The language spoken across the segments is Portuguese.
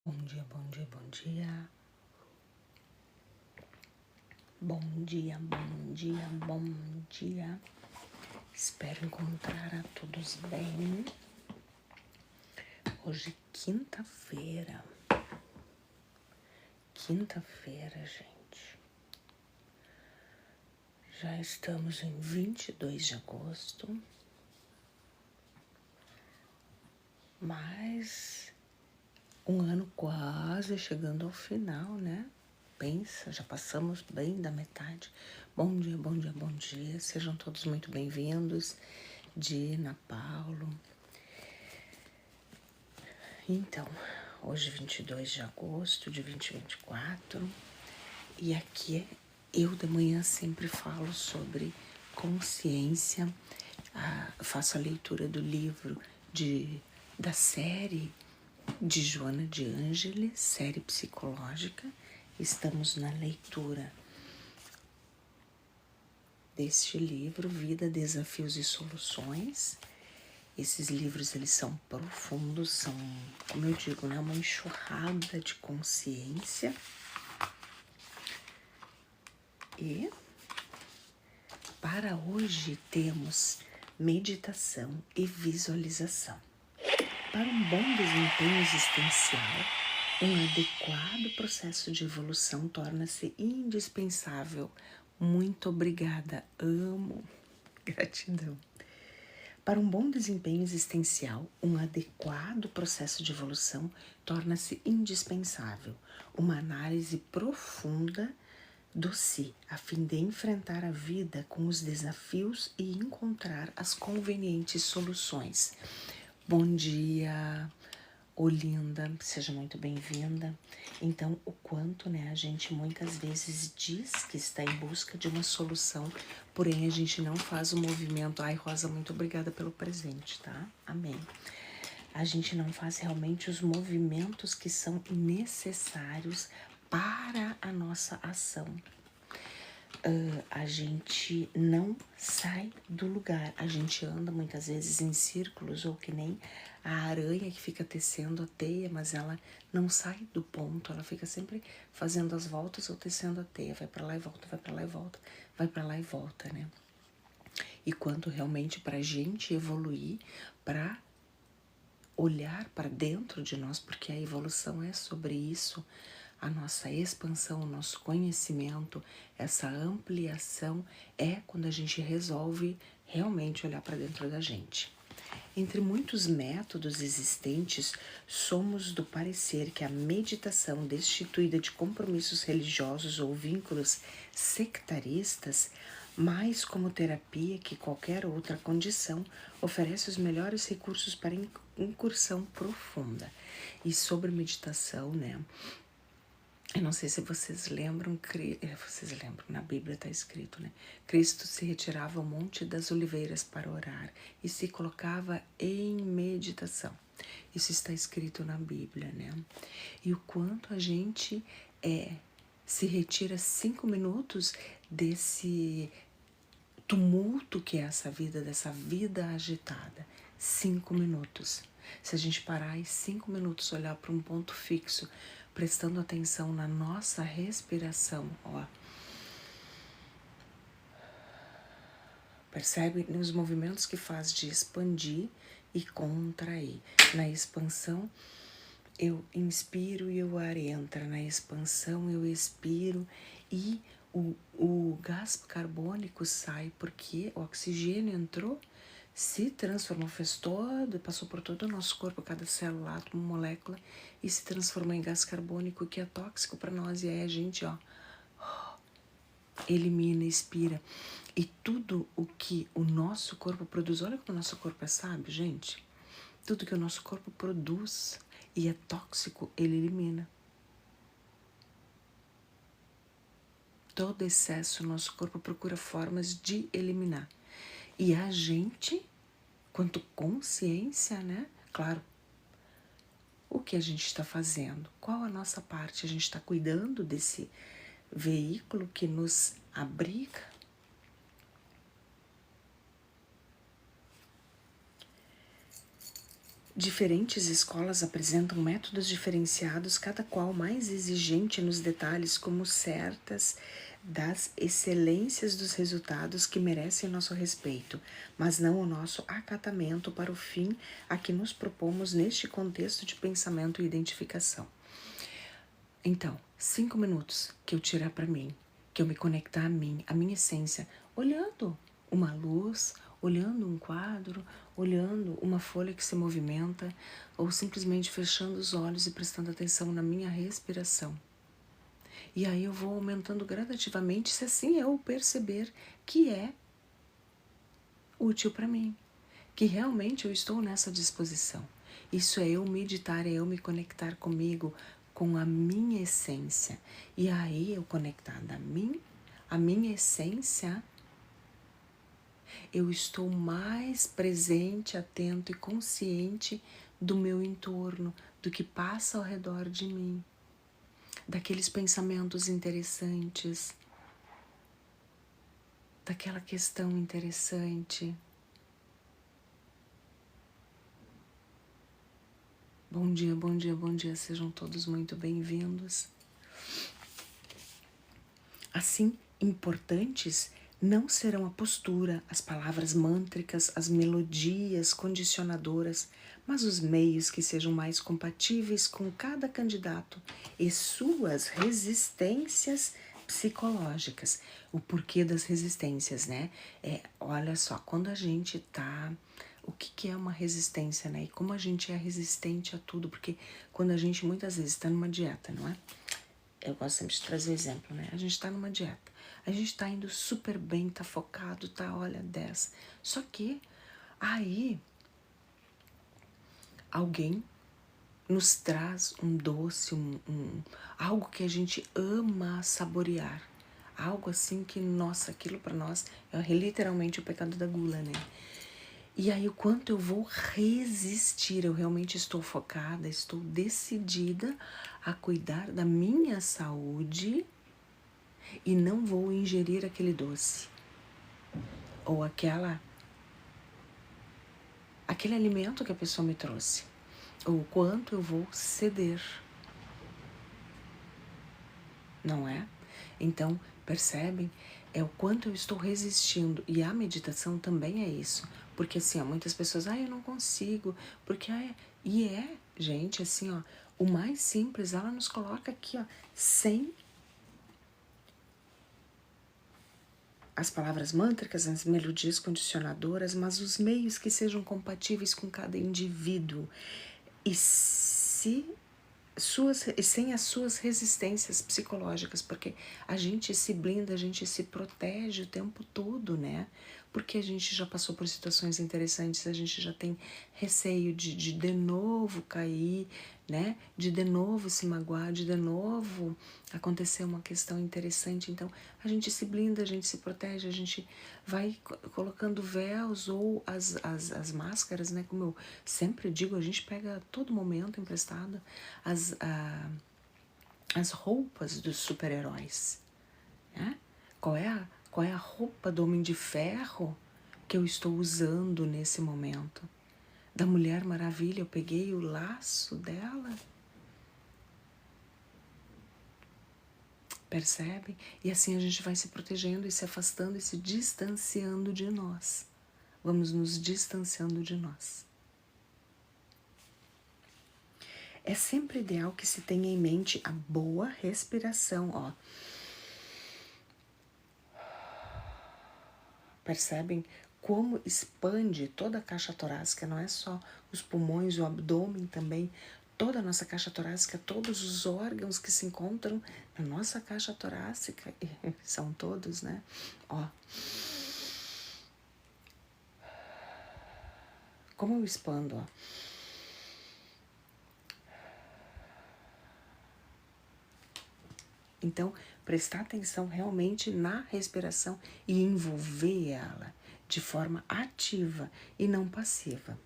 Bom dia, bom dia, bom dia. Bom dia, bom dia, bom dia. Espero encontrar a todos bem. Hoje, quinta-feira. Quinta-feira, gente. Já estamos em 22 de agosto. Mas um ano quase chegando ao final, né? Pensa, já passamos bem da metade. Bom dia, bom dia, bom dia. Sejam todos muito bem-vindos. Dina, Paulo. Então, hoje 22 de agosto de 2024. E aqui eu de manhã sempre falo sobre consciência. Faço a leitura do livro da série de Joana de Ângeles, série psicológica. Estamos na leitura deste livro, Vida, Desafios e Soluções. Esses livros, eles são profundos, são, como eu digo, né, uma enxurrada de consciência. E para hoje temos meditação e visualização. Para um bom desempenho existencial, um adequado processo de evolução torna-se indispensável. Muito obrigada, amo, gratidão. Para um bom desempenho existencial, um adequado processo de evolução torna-se indispensável. Uma análise profunda do si, a fim de enfrentar a vida com os desafios e encontrar as convenientes soluções. Bom dia, Olinda, seja muito bem-vinda. Então, o quanto, né, a gente muitas vezes diz que está em busca de uma solução, porém a gente não faz o movimento. Ai, Rosa, muito obrigada pelo presente, tá? Amém. A gente não faz realmente os movimentos que são necessários para a nossa ação. A gente não sai do lugar, a gente anda muitas vezes em círculos, ou que nem a aranha que fica tecendo a teia, mas ela não sai do ponto, ela fica sempre fazendo as voltas ou tecendo a teia, vai para lá e volta, vai para lá e volta, vai para lá e volta, né? E quanto realmente para a gente evoluir, para olhar para dentro de nós, porque a evolução é sobre isso, a nossa expansão, o nosso conhecimento, essa ampliação é quando a gente resolve realmente olhar para dentro da gente. Entre muitos métodos existentes, somos do parecer que a meditação, destituída de compromissos religiosos ou vínculos sectaristas, mais como terapia que qualquer outra condição, oferece os melhores recursos para incursão profunda. E sobre meditação, né? Eu não sei se vocês lembram, na Bíblia está escrito, né? Cristo se retirava ao Monte das Oliveiras para orar e se colocava em meditação. Isso está escrito na Bíblia, né? E o quanto a gente se retira 5 minutos desse tumulto que é essa vida, dessa vida agitada. 5 minutos. Se a gente parar e 5 minutos olhar para um ponto fixo, prestando atenção na nossa respiração, ó. Percebe nos movimentos que faz de expandir e contrair. Na expansão, eu inspiro e o ar entra. Na expansão, eu expiro e o gás carbônico sai porque o oxigênio entrou, se transformou, passou por todo o nosso corpo, cada célula, átomo, molécula, e se transformou em gás carbônico, que é tóxico para nós, e aí a gente, ó, elimina, expira. E tudo o que o nosso corpo produz, olha como o nosso corpo é sábio, gente. Tudo que o nosso corpo produz e é tóxico, ele elimina. Todo excesso, o nosso corpo procura formas de eliminar. E a gente, quanto consciência, né? Claro, o que a gente está fazendo? Qual a nossa parte? A gente está cuidando desse veículo que nos abriga? Diferentes escolas apresentam métodos diferenciados, cada qual mais exigente nos detalhes, como certas das excelências dos resultados que merecem nosso respeito, mas não o nosso acatamento para o fim a que nos propomos neste contexto de pensamento e identificação. Então, 5 minutos que eu tirar para mim, que eu me conectar a mim, a minha essência, olhando uma luz, olhando um quadro, olhando uma folha que se movimenta, ou simplesmente fechando os olhos e prestando atenção na minha respiração. E aí eu vou aumentando gradativamente, se assim eu perceber que é útil para mim, que realmente eu estou nessa disposição. Isso é eu meditar, é eu me conectar comigo, com a minha essência. E aí eu conectada a minha essência, eu estou mais presente, atento e consciente do meu entorno, do que passa ao redor de mim, daqueles pensamentos interessantes, daquela questão interessante. Bom dia, bom dia, bom dia, sejam todos muito bem-vindos. Assim, importantes não serão a postura, as palavras mântricas, as melodias condicionadoras, mas os meios que sejam mais compatíveis com cada candidato e suas resistências psicológicas. O porquê das resistências, né? Olha só, quando a gente tá... O que é uma resistência, né? E como a gente é resistente a tudo, porque quando a gente muitas vezes está numa dieta, não é? Eu gosto sempre de trazer exemplo, né? A gente está numa dieta, a gente está indo super bem, tá focado, tá, olha, 10. Só que aí alguém nos traz um doce, algo que a gente ama saborear. Algo assim que, nossa, aquilo para nós é literalmente o pecado da gula, né? E aí o quanto eu vou resistir, eu realmente estou focada, estou decidida a cuidar da minha saúde e não vou ingerir aquele doce ou aquele alimento que a pessoa me trouxe, ou o quanto eu vou ceder, não é? Então, percebem? É o quanto eu estou resistindo. E a meditação também é isso. Porque assim, ó, muitas pessoas, eu não consigo, porque gente, assim, ó, o mais simples, ela nos coloca aqui, ó, sem as palavras mântricas, as melodias condicionadoras, mas os meios que sejam compatíveis com cada indivíduo e sem as suas resistências psicológicas, porque a gente se blinda, a gente se protege o tempo todo, né? Porque a gente já passou por situações interessantes, a gente já tem receio de novo cair, né? De novo se magoar, de novo acontecer uma questão interessante. Então, a gente se blinda, a gente se protege, a gente vai colocando véus ou as máscaras, né? Como eu sempre digo, a gente pega a todo momento emprestado as roupas dos super-heróis, né? Qual é a roupa do Homem de Ferro que eu estou usando nesse momento? Da Mulher Maravilha, eu peguei o laço dela. Percebem? E assim a gente vai se protegendo e se afastando e se distanciando de nós. Vamos nos distanciando de nós. É sempre ideal que se tenha em mente a boa respiração, ó. Percebem como expande toda a caixa torácica, não é só os pulmões, o abdômen também, toda a nossa caixa torácica, todos os órgãos que se encontram na nossa caixa torácica, são todos, né? Ó. Como eu expando, ó. Então, prestar atenção realmente na respiração e envolver ela de forma ativa e não passiva.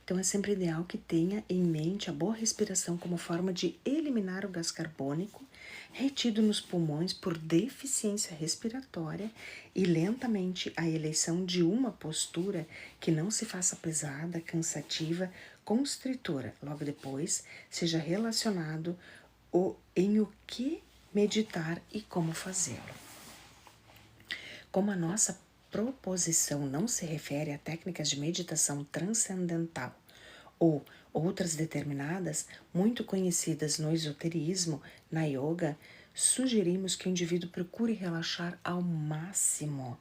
Então, é sempre ideal que tenha em mente a boa respiração como forma de eliminar o gás carbônico, retido nos pulmões por deficiência respiratória e lentamente a eleição de uma postura que não se faça pesada, cansativa, constritora. Logo depois, seja relacionado em o que meditar e como fazê-lo. Como a nossa proposição não se refere a técnicas de meditação transcendental ou outras determinadas, muito conhecidas no esoterismo, na yoga, sugerimos que o indivíduo procure relaxar ao máximo,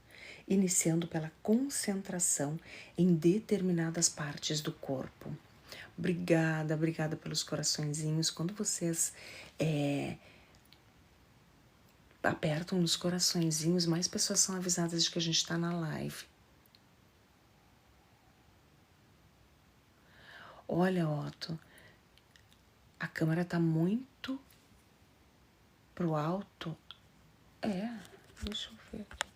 iniciando pela concentração em determinadas partes do corpo. Obrigada pelos coraçõezinhos. Quando vocês apertam nos coraçõezinhos, mais pessoas são avisadas de que a gente está na live. Olha, Otto, a câmera tá muito pro alto. Deixa eu ver aqui.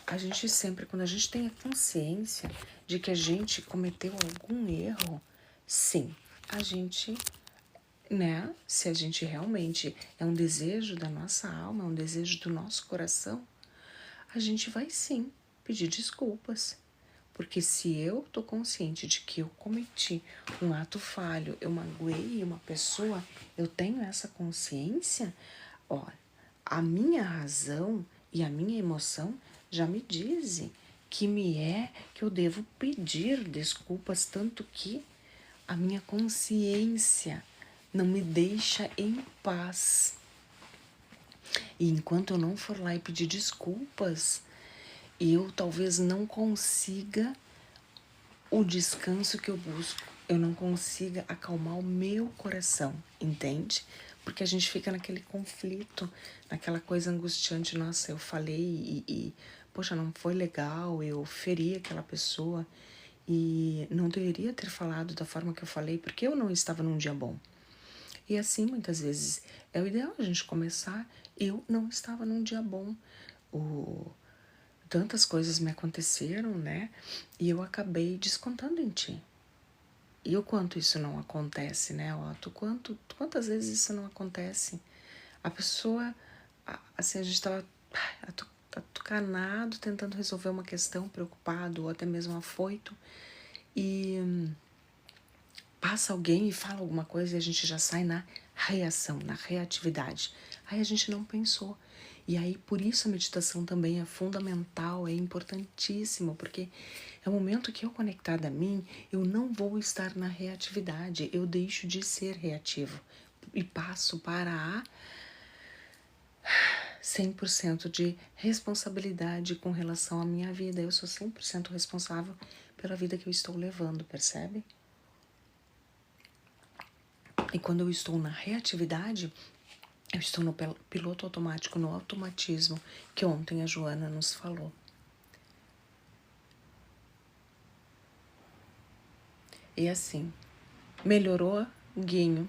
A gente sempre, quando a gente tem a consciência de que a gente cometeu algum erro, sim, a gente, né? Se a gente realmente é um desejo da nossa alma, é um desejo do nosso coração, a gente vai sim pedir desculpas. Porque se eu tô consciente de que eu cometi um ato falho, eu magoei uma pessoa, eu tenho essa consciência, olha, a minha razão e a minha emoção já me dizem que eu devo pedir desculpas, tanto que a minha consciência não me deixa em paz. E enquanto eu não for lá e pedir desculpas, eu talvez não consiga o descanso que eu busco, eu não consiga acalmar o meu coração, entende? Porque a gente fica naquele conflito, naquela coisa angustiante, nossa, eu falei poxa, não foi legal, eu feri aquela pessoa e não deveria ter falado da forma que eu falei, porque eu não estava num dia bom. E assim, muitas vezes, é o ideal a gente começar, eu não estava num dia bom, tantas coisas me aconteceram, né? E eu acabei descontando em ti. E o quanto isso não acontece, né, Otto? Quantas vezes isso não acontece? A pessoa, assim, a gente estava atucanado, tentando resolver uma questão, preocupado, ou até mesmo afoito, e passa alguém e fala alguma coisa e a gente já sai na reação, na reatividade. Aí a gente não pensou. E aí, por isso a meditação também é fundamental, é importantíssimo, porque é o momento que eu conectada a mim, eu não vou estar na reatividade, eu deixo de ser reativo e passo para a 100% de responsabilidade com relação à minha vida. Eu sou 100% responsável pela vida que eu estou levando, percebe? E quando eu estou na reatividade, eu estou no piloto automático, no automatismo, que ontem a Joana nos falou. E assim, melhorou, Guinho?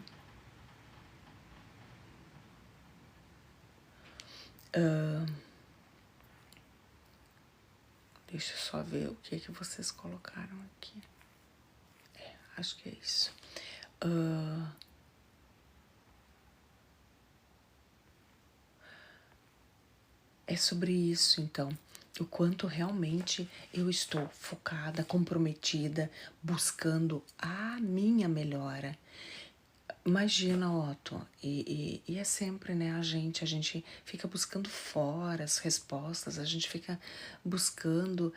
Deixa eu só ver o que vocês colocaram aqui. Acho que é isso. É sobre isso, então. O quanto realmente eu estou focada, comprometida, buscando a minha melhora. Imagina, Otto, e é sempre, né, a gente fica buscando fora as respostas, a gente fica buscando,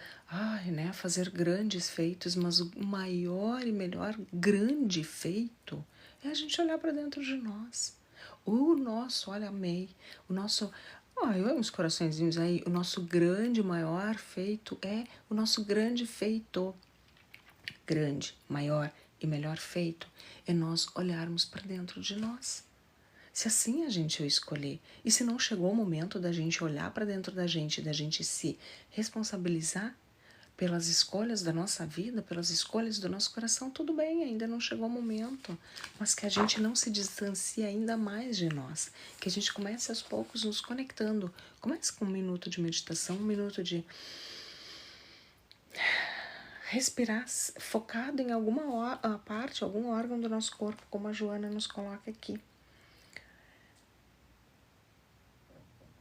né, fazer grandes feitos, mas o maior e melhor grande feito é a gente olhar para dentro de nós. O nosso, olha, amei, o nosso, eu amo os coraçõezinhos aí, o nosso grande, maior feito é o nosso grande feito. Grande, maior e melhor feito é nós olharmos para dentro de nós. Se assim a gente o escolher, e se não chegou o momento da gente olhar para dentro da gente se responsabilizar pelas escolhas da nossa vida, pelas escolhas do nosso coração, tudo bem, ainda não chegou o momento, mas que a gente não se distancie ainda mais de nós, que a gente comece aos poucos nos conectando. Comece com 1 minuto de meditação, 1 minuto de respirar focado em alguma parte, algum órgão do nosso corpo, como a Joana nos coloca aqui.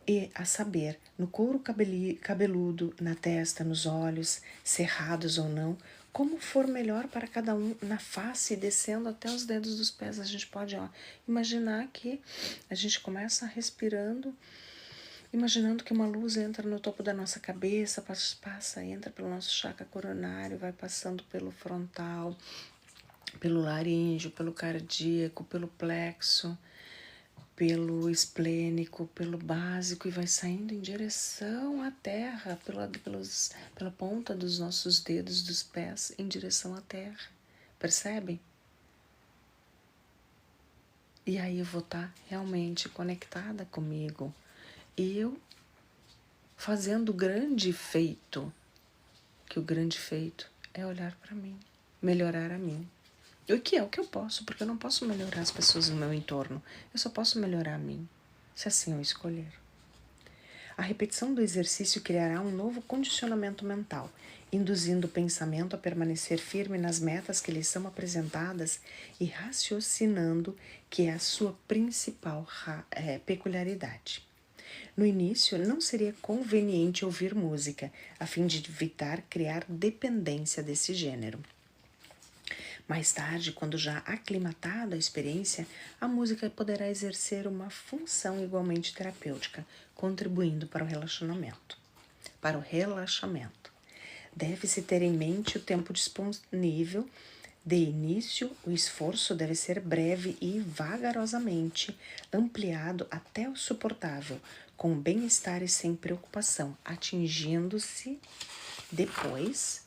E, a saber, no couro cabeludo, na testa, nos olhos, cerrados ou não, como for melhor para cada um, na face, descendo até os dedos dos pés. A gente pode imaginar que a gente começa respirando, imaginando que uma luz entra no topo da nossa cabeça, passa, entra pelo nosso chakra coronário, vai passando pelo frontal, pelo laríngeo, pelo cardíaco, pelo plexo, pelo esplênico, pelo básico, e vai saindo em direção à terra, pela ponta dos nossos dedos dos pés, em direção à terra. Percebem? E aí eu vou estar realmente conectada comigo. E eu fazendo o grande feito, que o grande feito é olhar para mim, melhorar a mim. O que é o que eu posso, porque eu não posso melhorar as pessoas no meu entorno, eu só posso melhorar a mim, se assim eu escolher. A repetição do exercício criará um novo condicionamento mental, induzindo o pensamento a permanecer firme nas metas que lhe são apresentadas e raciocinando que é a sua principal peculiaridade. No início, não seria conveniente ouvir música, a fim de evitar criar dependência desse gênero. Mais tarde, quando já aclimatada a experiência, a música poderá exercer uma função igualmente terapêutica, contribuindo para o relaxamento. Deve-se ter em mente o tempo disponível. De início, o esforço deve ser breve e vagarosamente ampliado até o suportável, com bem-estar e sem preocupação, atingindo-se depois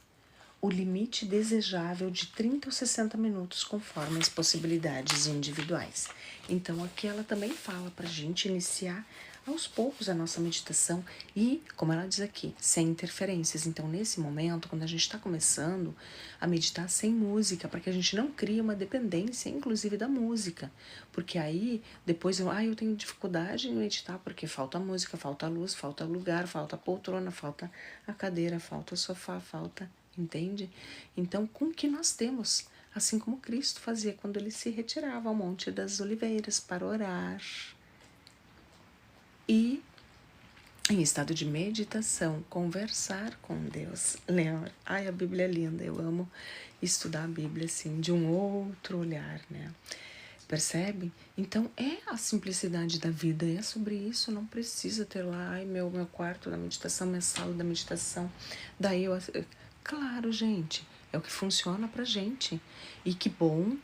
o limite desejável de 30 ou 60 minutos, conforme as possibilidades individuais. Então, aqui ela também fala para a gente iniciar aos poucos a nossa meditação e, como ela diz aqui, sem interferências. Então, nesse momento, quando a gente está começando a meditar sem música, para que a gente não crie uma dependência, inclusive da música, porque aí, depois eu tenho dificuldade em meditar, porque falta música, falta luz, falta lugar, falta poltrona, falta a cadeira, falta o sofá, falta... Entende? Então, com o que nós temos, assim como Cristo fazia quando ele se retirava ao Monte das Oliveiras para orar. E, em estado de meditação, conversar com Deus. Lembra? A Bíblia é linda, eu amo estudar a Bíblia assim, de um outro olhar, né? Percebe? Então, é a simplicidade da vida, é sobre isso, não precisa ter lá, meu quarto da meditação, minha sala da meditação, daí eu... Claro, gente, é o que funciona pra gente. E que bom.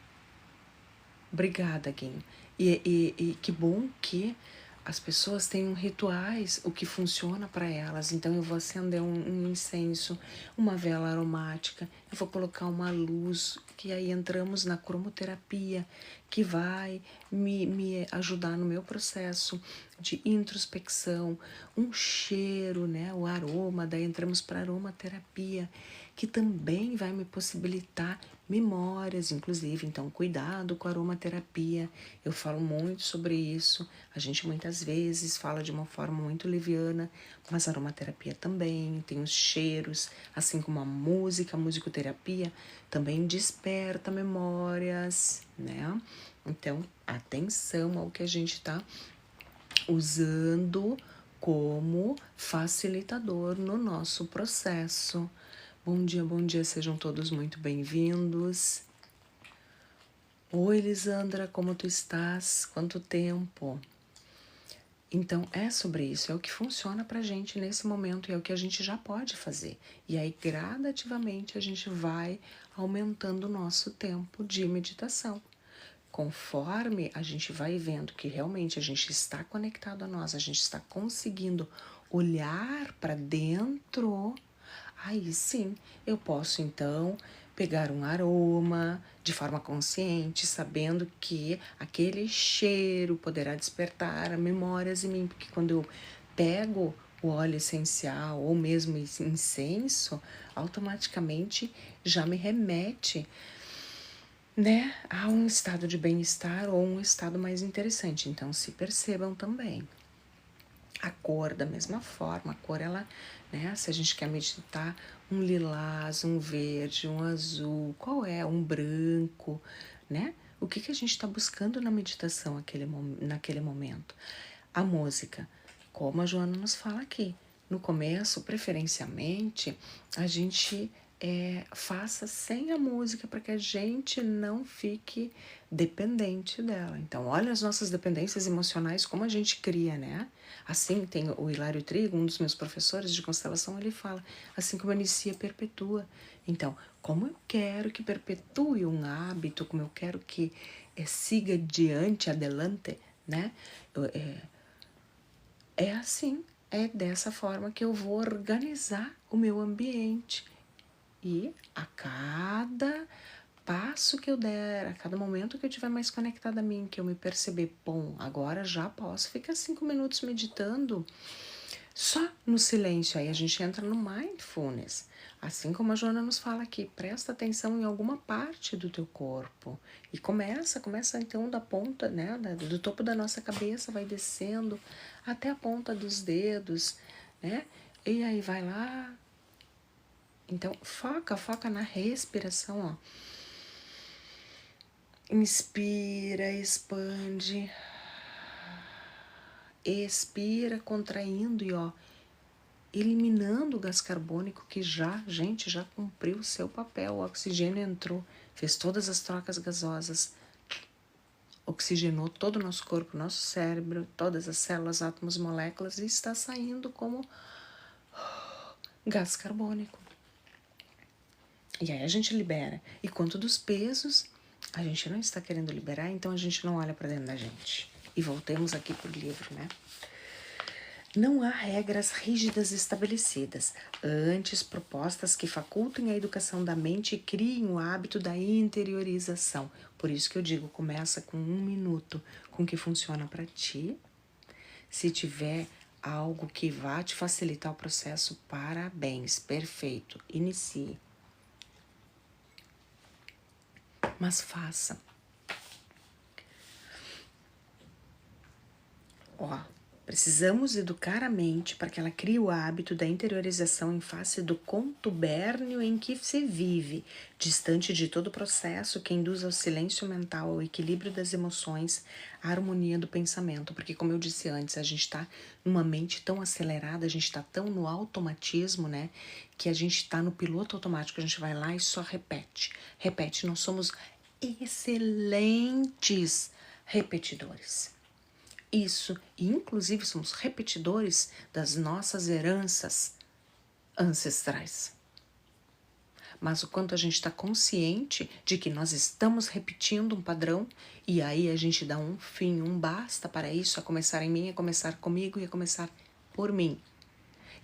Obrigada, Guinho. E que bom que as pessoas têm rituais, o que funciona para elas. Então, eu vou acender um incenso, uma vela aromática, eu vou colocar uma luz, que aí entramos na cromoterapia, que vai me ajudar no meu processo de introspecção, um cheiro, né, o aroma, daí entramos para aromaterapia, que também vai me possibilitar memórias, inclusive. Então, cuidado com a aromaterapia. Eu falo muito sobre isso. A gente muitas vezes fala de uma forma muito leviana, mas a aromaterapia também tem os cheiros, assim como a musicoterapia também desperta memórias, né? Então, atenção ao que a gente está usando como facilitador no nosso processo. Bom dia, sejam todos muito bem-vindos. Oi, Lisandra, como tu estás? Quanto tempo? Então, é sobre isso, é o que funciona pra gente nesse momento e é o que a gente já pode fazer. E aí, gradativamente, a gente vai aumentando o nosso tempo de meditação. Conforme a gente vai vendo que realmente a gente está conectado a nós, a gente está conseguindo olhar para dentro, aí sim eu posso então pegar um aroma de forma consciente, sabendo que aquele cheiro poderá despertar memórias em mim, porque quando eu pego o óleo essencial ou mesmo incenso, automaticamente já me remete, né, a um estado de bem-estar ou um estado mais interessante. Então, se percebam também. A cor, da mesma forma, a cor, ela, né, se a gente quer meditar, um lilás, um verde, um azul, qual é? Um branco, né? O que a gente está buscando na meditação naquele momento? A música. Como a Joana nos fala aqui, no começo, preferencialmente, a gente faça sem a música para que a gente não fique dependente dela. Então, olha as nossas dependências emocionais, como a gente cria, né? Assim, tem o Hilário Trigo, um dos meus professores de constelação, ele fala, assim como inicia, perpetua. Então, como eu quero que perpetue um hábito, como eu quero que siga adiante, adelante, né? É assim, é dessa forma que eu vou organizar o meu ambiente. E a cada passo que eu der, a cada momento que eu estiver mais conectada a mim, que eu me perceber, bom, agora já posso ficar 5 minutos meditando só no silêncio. Aí a gente entra no mindfulness. Assim como a Joana nos fala aqui, presta atenção em alguma parte do teu corpo. E começa então da ponta, né, do topo da nossa cabeça, vai descendo até a ponta dos dedos, né? E aí vai lá. Então, foca na respiração, ó. Inspira, expande. Expira, contraindo e, ó, eliminando o gás carbônico que já cumpriu o seu papel. O oxigênio entrou, fez todas as trocas gasosas, oxigenou todo o nosso corpo, nosso cérebro, todas as células, átomos, moléculas, e está saindo como gás carbônico. E aí a gente libera. E quanto dos pesos, a gente não está querendo liberar, então a gente não olha para dentro da gente. E voltemos aqui pro livro, né? Não há regras rígidas estabelecidas, antes propostas que facultem a educação da mente e criem o hábito da interiorização. Por isso que eu digo, começa com 1 minuto, com o que funciona para ti. Se tiver algo que vá te facilitar o processo, parabéns, perfeito, inicie. Mas faça. Ó, precisamos educar a mente para que ela crie o hábito da interiorização em face do contubérnio em que se vive, distante de todo o processo que induz ao silêncio mental, ao equilíbrio das emoções, à harmonia do pensamento. Porque, como eu disse antes, a gente está numa mente tão acelerada, a gente está tão no automatismo, né? Que a gente está no piloto automático, a gente vai lá e só repete. Repete, nós somos excelentes repetidores. Isso, e inclusive somos repetidores das nossas heranças ancestrais. Mas o quanto a gente está consciente de que nós estamos repetindo um padrão, e aí a gente dá um fim, um basta para isso, a começar em mim, a começar comigo e a começar por mim.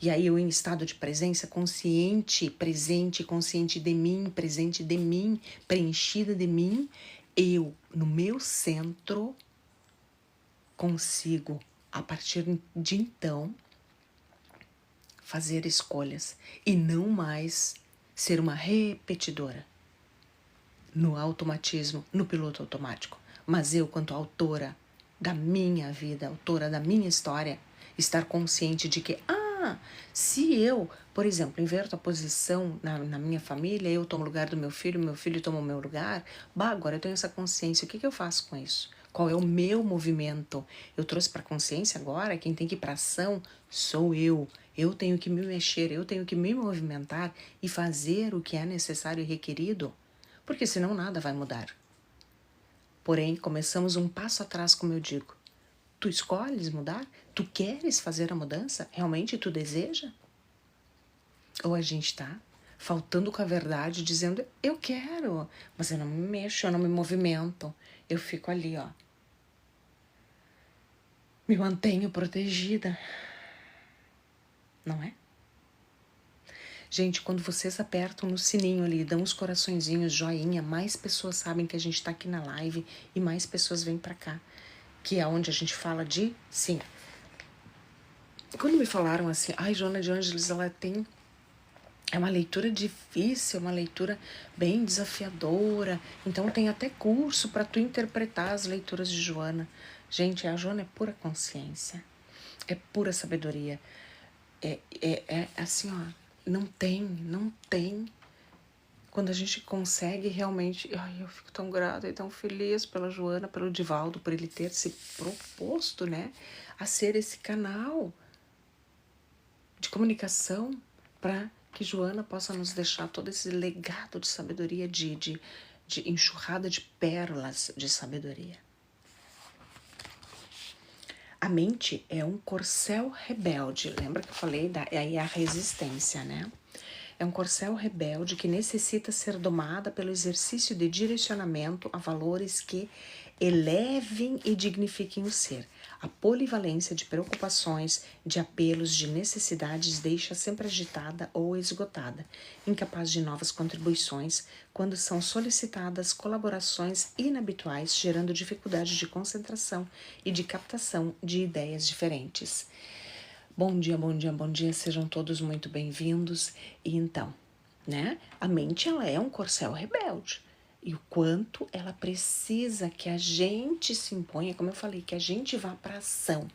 E aí eu em estado de presença, consciente, presente, consciente de mim, presente de mim, preenchida de mim, eu, no meu centro, consigo, a partir de então, fazer escolhas e não mais ser uma repetidora no automatismo, no piloto automático. Mas eu, quanto autora da minha vida, autora da minha história, estar consciente de que, se eu, por exemplo, inverto a posição na minha família, eu tomo o lugar do meu filho toma o meu lugar, agora eu tenho essa consciência, o que eu faço com isso? Qual é o meu movimento? Eu trouxe para a consciência agora, quem tem que ir para ação sou eu. Eu tenho que me mexer, eu tenho que me movimentar e fazer o que é necessário e requerido, porque senão nada vai mudar. Porém, começamos um passo atrás, como eu digo. Tu escolhes mudar? Tu queres fazer a mudança? Realmente tu deseja? Ou a gente tá faltando com a verdade, dizendo, eu quero, mas eu não me mexo, eu não me movimento. Eu fico ali, ó. Me mantenho protegida. Não é? Gente, quando vocês apertam no sininho ali, dão os coraçõezinhos, joinha, mais pessoas sabem que a gente tá aqui na live e mais pessoas vêm pra cá. Que é onde a gente fala de, sim. Quando me falaram assim, Joana de Ângeles, ela tem... É uma leitura difícil, uma leitura bem desafiadora. Então tem até curso para tu interpretar as leituras de Joana. Gente, a Joana é pura consciência. É pura sabedoria. É assim, ó. Não tem. quando a gente consegue realmente... Ai, eu fico tão grata e tão feliz pela Joana, pelo Divaldo, por ele ter se proposto, né, a ser esse canal de comunicação para que Joana possa nos deixar todo esse legado de sabedoria, de enxurrada de pérolas de sabedoria. A mente é um corcel rebelde. Lembra que eu falei aí a resistência, né? É um corcel rebelde que necessita ser domada pelo exercício de direcionamento a valores que elevem e dignifiquem o ser. A polivalência de preocupações, de apelos, de necessidades deixa sempre agitada ou esgotada, incapaz de novas contribuições, quando são solicitadas colaborações inabituais, gerando dificuldade de concentração e de captação de ideias diferentes. Bom dia, bom dia, bom dia, sejam todos muito bem-vindos. E então, né, a mente ela é um corcel rebelde. E o quanto ela precisa que a gente se imponha, como eu falei, que a gente vá para a ação,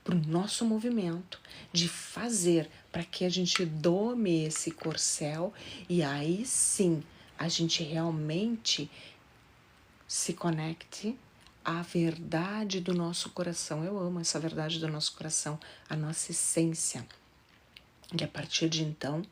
para o nosso movimento, de fazer para que a gente dome esse corcel e aí sim a gente realmente se conecte à verdade do nosso coração. Eu amo essa verdade do nosso coração, a nossa essência. E a partir de então,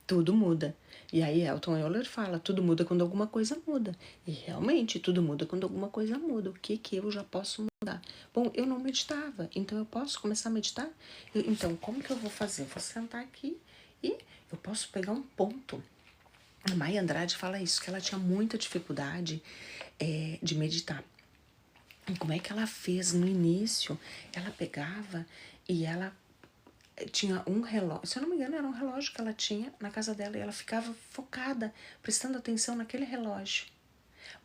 tudo muda. E aí Elton Euler fala, tudo muda quando alguma coisa muda. E realmente, tudo muda quando alguma coisa muda. O que eu já posso mudar? Bom, eu não meditava, então eu posso começar a meditar? Então, como que eu vou fazer? Eu vou sentar aqui e eu posso pegar um ponto. A Maia Andrade fala isso, que ela tinha muita dificuldade de meditar. E como é que ela fez no início? Ela pegava e ela tinha um relógio, se eu não me engano era um relógio que ela tinha na casa dela e ela ficava focada, prestando atenção naquele relógio.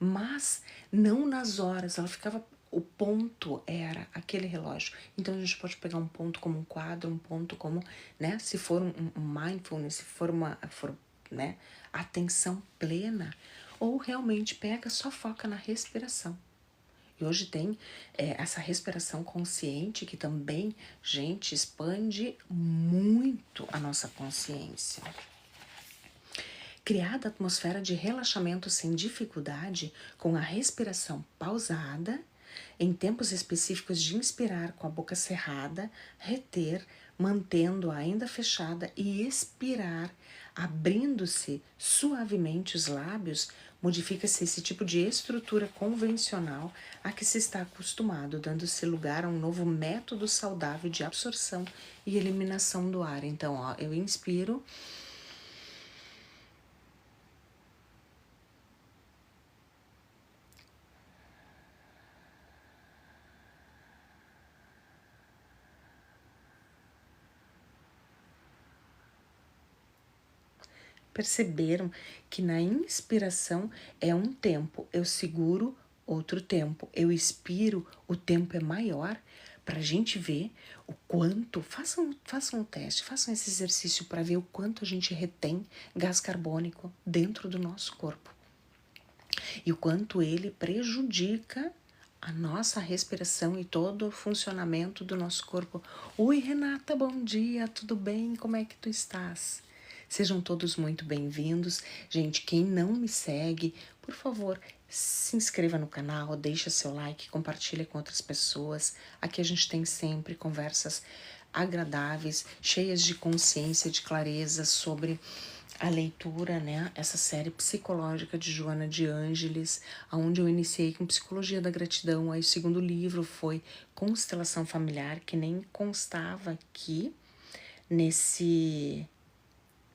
Mas não nas horas, ela ficava, o ponto era aquele relógio. Então a gente pode pegar um ponto como um quadro, um ponto como, né, se for um mindfulness, se for né, atenção plena, ou realmente pega, só foca na respiração. E hoje tem essa respiração consciente que também, gente, expande muito a nossa consciência. Criada a atmosfera de relaxamento sem dificuldade, com a respiração pausada, em tempos específicos de inspirar com a boca cerrada, reter, mantendo-a ainda fechada e expirar, abrindo-se suavemente os lábios, modifica-se esse tipo de estrutura convencional a que se está acostumado, dando-se lugar a um novo método saudável de absorção e eliminação do ar. Então, ó, eu inspiro, perceberam que na inspiração é um tempo, eu seguro outro tempo, eu expiro, o tempo é maior, para a gente ver o quanto, façam um teste, façam esse exercício para ver o quanto a gente retém gás carbônico dentro do nosso corpo e o quanto ele prejudica a nossa respiração e todo o funcionamento do nosso corpo. Oi, Renata, bom dia, tudo bem? Como é que tu estás? Sejam todos muito bem-vindos. Gente, quem não me segue, por favor, se inscreva no canal, deixa seu like, compartilha com outras pessoas. Aqui a gente tem sempre conversas agradáveis, cheias de consciência, de clareza sobre a leitura, né, essa série psicológica de Joana de Ângeles, onde eu iniciei com Psicologia da Gratidão. Aí o segundo livro foi Constelação Familiar, que nem constava aqui nesse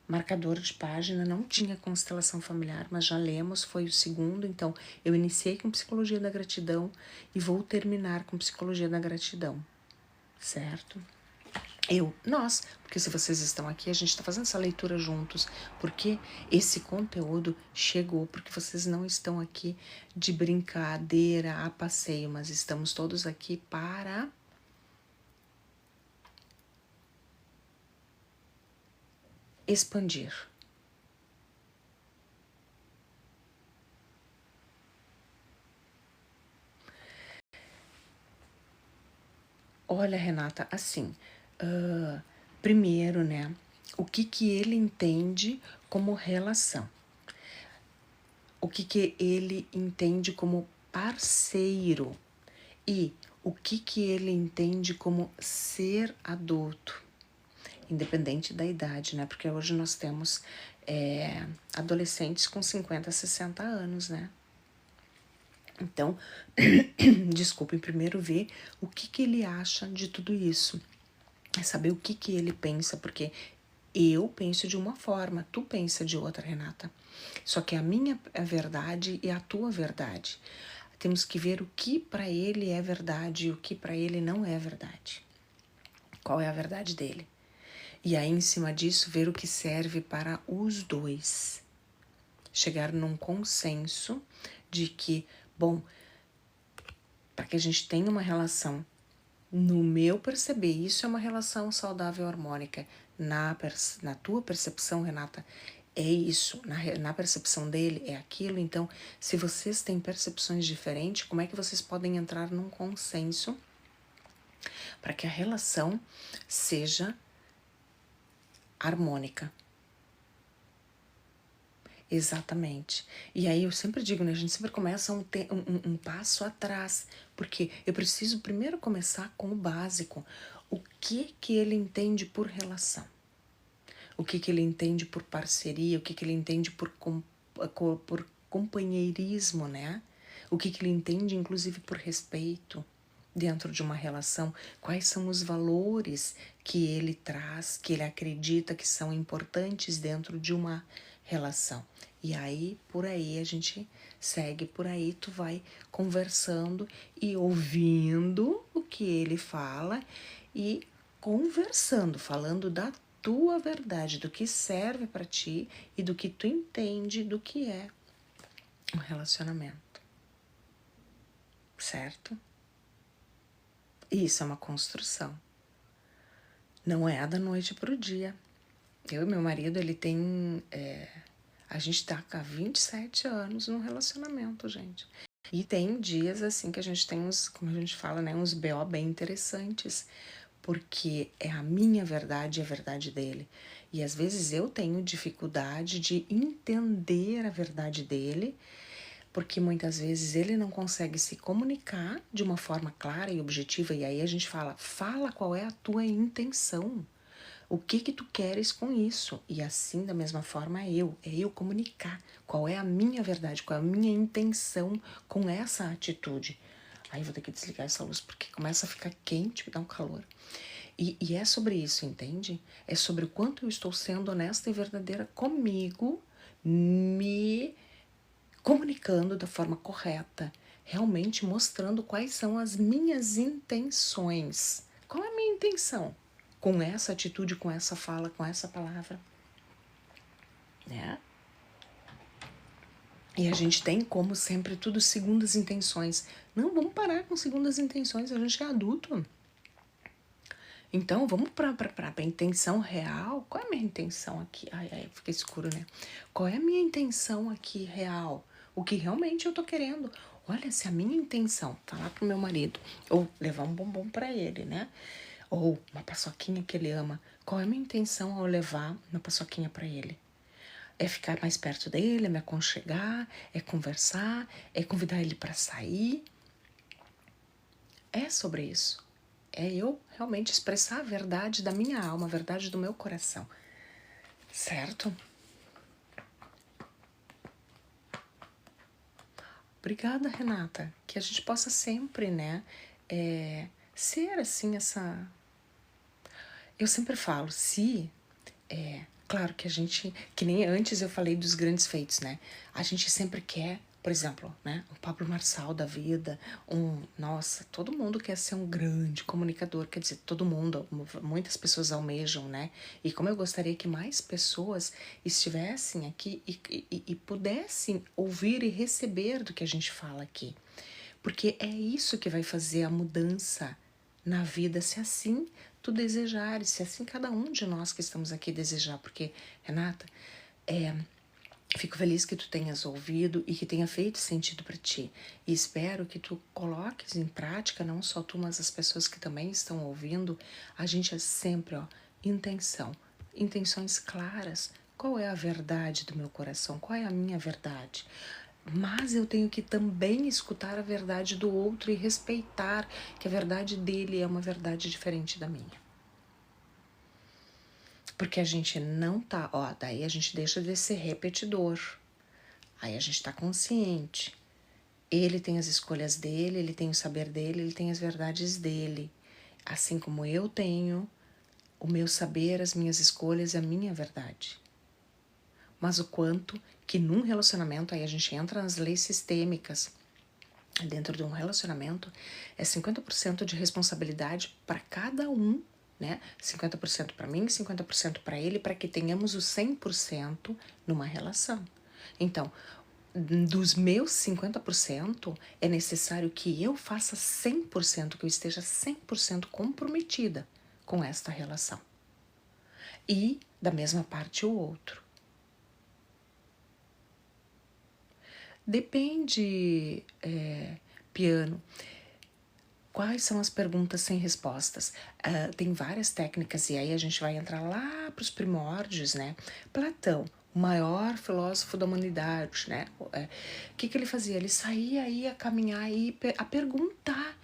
marcador de página, não tinha constelação familiar, mas já lemos, foi o segundo. Então eu iniciei com Psicologia da Gratidão e vou terminar com Psicologia da Gratidão, certo? Nós, porque se vocês estão aqui, a gente está fazendo essa leitura juntos, porque esse conteúdo chegou, porque vocês não estão aqui de brincadeira, a passeio, mas estamos todos aqui para expandir. Olha, Renata, assim, primeiro, né, o que ele entende como relação? o que ele entende como parceiro e o que ele entende como ser adulto, independente da idade, né? Porque hoje nós temos adolescentes com 50, 60 anos, né? Então, desculpem, primeiro ver o que ele acha de tudo isso. É saber o que ele pensa, porque eu penso de uma forma, tu pensa de outra, Renata. Só que a minha é verdade e a tua verdade. Temos que ver o que para ele é verdade e o que para ele não é verdade. Qual é a verdade dele? E aí, em cima disso, ver o que serve para os dois. Chegar num consenso de que, bom, para que a gente tenha uma relação, no meu perceber, isso é uma relação saudável harmônica. Na tua percepção, Renata, é isso. Na percepção dele, é aquilo. Então, se vocês têm percepções diferentes, como é que vocês podem entrar num consenso para que a relação seja harmônica? Exatamente. E aí eu sempre digo, né? A gente sempre começa um passo atrás, porque eu preciso primeiro começar com o básico. O que ele entende por relação? O que ele entende por parceria? O que ele entende por companheirismo, né? O que ele entende, inclusive, por respeito dentro de uma relação? Quais são os valores que ele traz, que ele acredita que são importantes dentro de uma relação? E aí, por aí, a gente segue por aí, tu vai conversando e ouvindo o que ele fala e conversando, falando da tua verdade, do que serve para ti e do que tu entende do que é um relacionamento. Certo? E isso é uma construção. Não é da noite pro dia. Eu e meu marido, ele tem... a gente tá há 27 anos num relacionamento, gente. E tem dias, assim, que a gente tem uns, como a gente fala, né, uns BO bem interessantes, porque é a minha verdade e a verdade dele. E às vezes eu tenho dificuldade de entender a verdade dele, porque muitas vezes ele não consegue se comunicar de uma forma clara e objetiva, e aí a gente fala qual é a tua intenção. O que tu queres com isso? E assim, da mesma forma, é eu comunicar qual é a minha verdade, qual é a minha intenção com essa atitude. Aí vou ter que desligar essa luz porque começa a ficar quente, me dá um calor. E é sobre isso, entende? É sobre o quanto eu estou sendo honesta e verdadeira comigo, me comunicando da forma correta, realmente mostrando quais são as minhas intenções. Qual é a minha intenção? Com essa atitude, com essa fala, com essa palavra, né? E a gente tem, como sempre, tudo segundo as intenções. Não, vamos parar com segundo as intenções, a gente é adulto. Então, vamos para a intenção real. Qual é a minha intenção aqui? Ai, fica escuro, né? Qual é a minha intenção aqui real? O que realmente eu tô querendo? Olha, se a minha intenção falar pro meu marido, ou levar um bombom para ele, né? Ou uma paçoquinha que ele ama. Qual é a minha intenção ao levar uma paçoquinha para ele? É ficar mais perto dele, é me aconchegar, é conversar, é convidar ele para sair. É sobre isso. É eu realmente expressar a verdade da minha alma, a verdade do meu coração. Certo? Obrigada, Renata. Que a gente possa sempre, né, ser assim, essa... Eu sempre falo, claro que a gente, que nem antes eu falei dos grandes feitos, né? A gente sempre quer, por exemplo, né? Um Pablo Marçal da vida, nossa, todo mundo quer ser um grande comunicador, quer dizer, todo mundo, muitas pessoas almejam, né? E como eu gostaria que mais pessoas estivessem aqui e pudessem ouvir e receber do que a gente fala aqui. Porque é isso que vai fazer a mudança na vida, se assim tu desejares, se assim cada um de nós que estamos aqui desejar. Porque, Renata, fico feliz que tu tenhas ouvido e que tenha feito sentido para ti. E espero que tu coloques em prática, não só tu, mas as pessoas que também estão ouvindo. A gente é sempre, intenções claras. Qual é a verdade do meu coração? Qual é a minha verdade? Mas eu tenho que também escutar a verdade do outro e respeitar que a verdade dele é uma verdade diferente da minha. Porque a gente não tá, daí a gente deixa de ser repetidor. Aí a gente tá consciente. Ele tem as escolhas dele, ele tem o saber dele, ele tem as verdades dele. Assim como eu tenho o meu saber, as minhas escolhas e a minha verdade. Mas o quanto que num relacionamento, aí a gente entra nas leis sistêmicas, dentro de um relacionamento, é 50% de responsabilidade para cada um, né? 50% para mim, 50% para ele, para que tenhamos o 100% numa relação. Então, dos meus 50%, é necessário que eu faça 100%, que eu esteja 100% comprometida com esta relação. E, da mesma parte, o outro. Depende, piano. Quais são as perguntas sem respostas? Tem várias técnicas, e aí a gente vai entrar lá para os primórdios, né? Platão, o maior filósofo da humanidade, né? O que ele fazia? Ele saía aí a caminhar e a perguntar.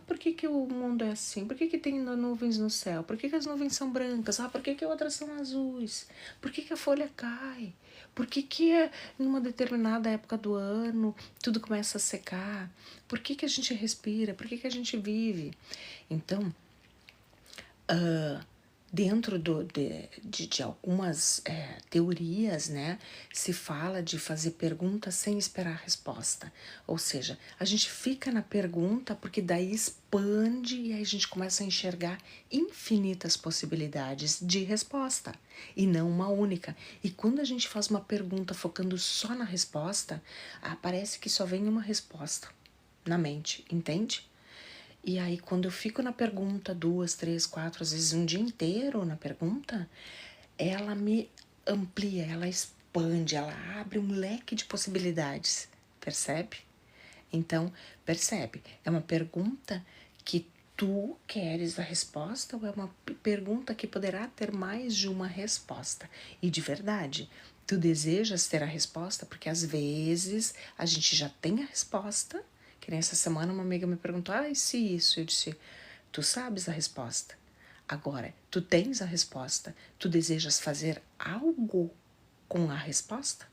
Por que o mundo é assim? Por que tem nuvens no céu? Por que as nuvens são brancas? Por que outras são azuis? Por que a folha cai? Por que numa determinada época do ano tudo começa a secar? Por que a gente respira? Por que a gente vive? Então, dentro de algumas teorias, né, se fala de fazer perguntas sem esperar a resposta. Ou seja, a gente fica na pergunta porque daí expande e aí a gente começa a enxergar infinitas possibilidades de resposta e não uma única. E quando a gente faz uma pergunta focando só na resposta, parece que só vem uma resposta na mente, entende? E aí, quando eu fico na pergunta 2, 3, 4, às vezes um dia inteiro na pergunta, ela me amplia, ela expande, ela abre um leque de possibilidades, percebe? Então, percebe, é uma pergunta que tu queres a resposta ou é uma pergunta que poderá ter mais de uma resposta? E de verdade, tu desejas ter a resposta porque às vezes a gente já tem a resposta. Que nem essa semana uma amiga me perguntou, e se isso? Eu disse, tu sabes a resposta. Agora, tu tens a resposta, tu desejas fazer algo com a resposta?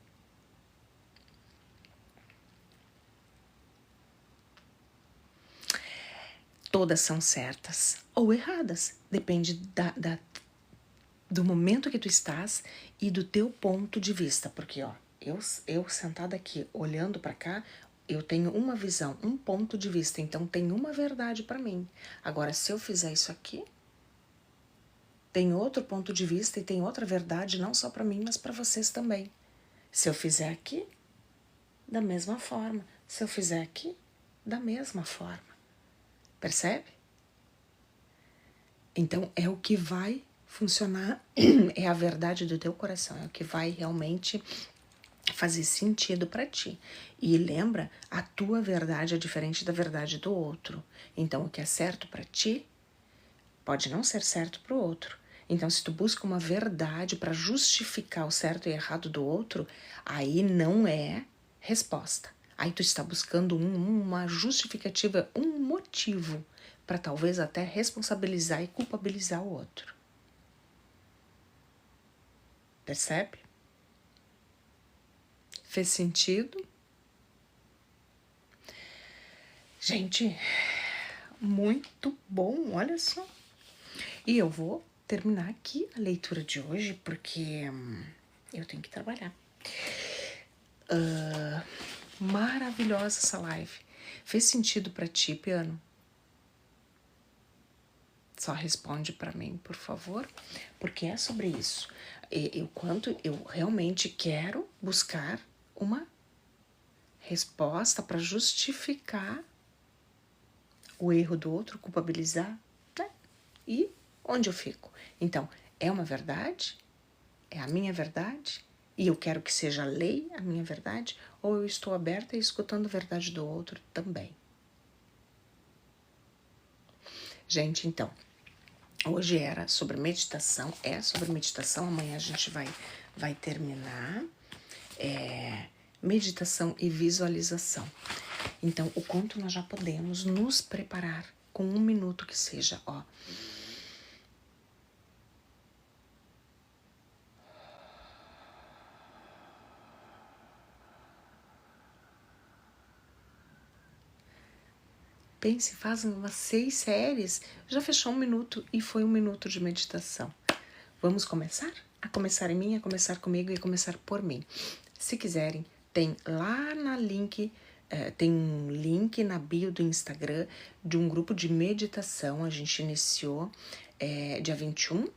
Todas são certas ou erradas, depende do momento que tu estás e do teu ponto de vista, porque eu sentada aqui, olhando para cá, eu tenho uma visão, um ponto de vista, então tem uma verdade para mim. Agora, se eu fizer isso aqui, tem outro ponto de vista e tem outra verdade, não só para mim, mas para vocês também. Se eu fizer aqui, da mesma forma. Se eu fizer aqui, da mesma forma. Percebe? Então, é o que vai funcionar, é a verdade do teu coração, é o que vai realmente fazer sentido para ti. E lembra, a tua verdade é diferente da verdade do outro. Então, o que é certo para ti pode não ser certo para o outro. Então, se tu busca uma verdade para justificar o certo e errado do outro, aí não é resposta. Aí tu está buscando uma justificativa, um motivo para talvez até responsabilizar e culpabilizar o outro. Percebe? Fez sentido? Gente, muito bom, olha só. E eu vou terminar aqui a leitura de hoje, porque eu tenho que trabalhar. Maravilhosa essa live. Fez sentido para ti, piano? Só responde para mim, por favor, porque é sobre isso. O quanto eu realmente quero buscar uma resposta para justificar o erro do outro, culpabilizar, né? E onde eu fico? Então, é uma verdade? É a minha verdade? E eu quero que seja lei a minha verdade? Ou eu estou aberta e escutando a verdade do outro também? Gente, então, hoje era sobre meditação, amanhã a gente vai terminar. meditação e visualização. Então, o quanto nós já podemos nos preparar com 1 minuto que seja, ó. Pense, faz umas 6 séries, já fechou 1 minuto e foi 1 minuto de meditação. Vamos começar? A começar em mim, a começar comigo e a começar por mim. Se quiserem, tem lá na link, tem um link na bio do Instagram de um grupo de meditação. A gente iniciou dia 21,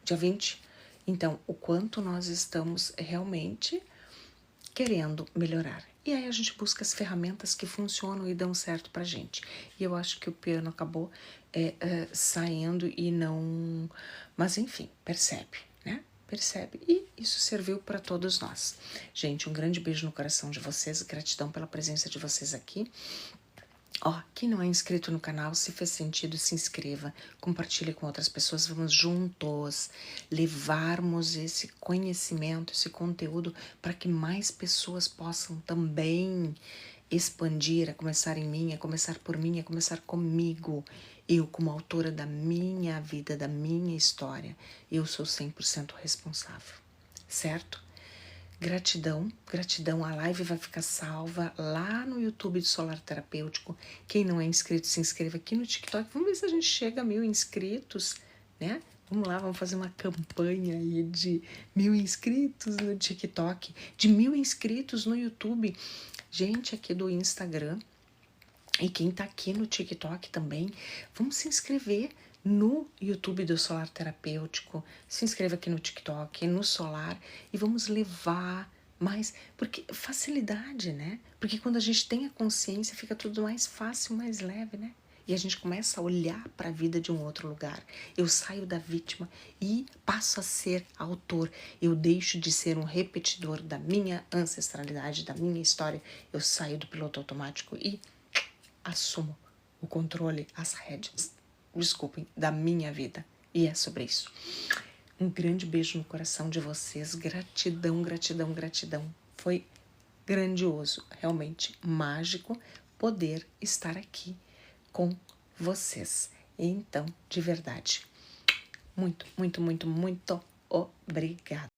dia 20. Então, o quanto nós estamos realmente querendo melhorar. E aí a gente busca as ferramentas que funcionam e dão certo pra gente. E eu acho que o piano acabou saindo e não... Mas enfim, percebe, né? Percebe. E isso serviu para todos nós. Gente, um grande beijo no coração de vocês. Gratidão pela presença de vocês aqui. Ó, quem não é inscrito no canal, se fez sentido, se inscreva, compartilhe com outras pessoas, vamos juntos levarmos esse conhecimento, esse conteúdo para que mais pessoas possam também expandir, a começar em mim, a começar por mim, a começar comigo. Eu, como autora da minha vida, da minha história, eu sou 100% responsável, certo? Gratidão, gratidão. A live vai ficar salva lá no YouTube do Solar Terapêutico. Quem não é inscrito, se inscreva aqui no TikTok. Vamos ver se a gente chega a 1000 inscritos, né? Vamos lá, vamos fazer uma campanha aí de 1000 inscritos no TikTok, de 1000 inscritos no YouTube. Gente aqui do Instagram e quem tá aqui no TikTok também, vamos se inscrever no YouTube do Solar Terapêutico, se inscreva aqui no TikTok, no Solar, e vamos levar mais, porque facilidade, né? Porque quando a gente tem a consciência, fica tudo mais fácil, mais leve, né? E a gente começa a olhar para a vida de um outro lugar. Eu saio da vítima e passo a ser autor. Eu deixo de ser um repetidor da minha ancestralidade, da minha história. Eu saio do piloto automático e assumo o controle, as rédeas, desculpem, da minha vida. E é sobre isso. Um grande beijo no coração de vocês. Gratidão, gratidão, gratidão. Foi grandioso, realmente mágico poder estar aqui com vocês. Então, de verdade, muito, muito, muito, muito obrigada.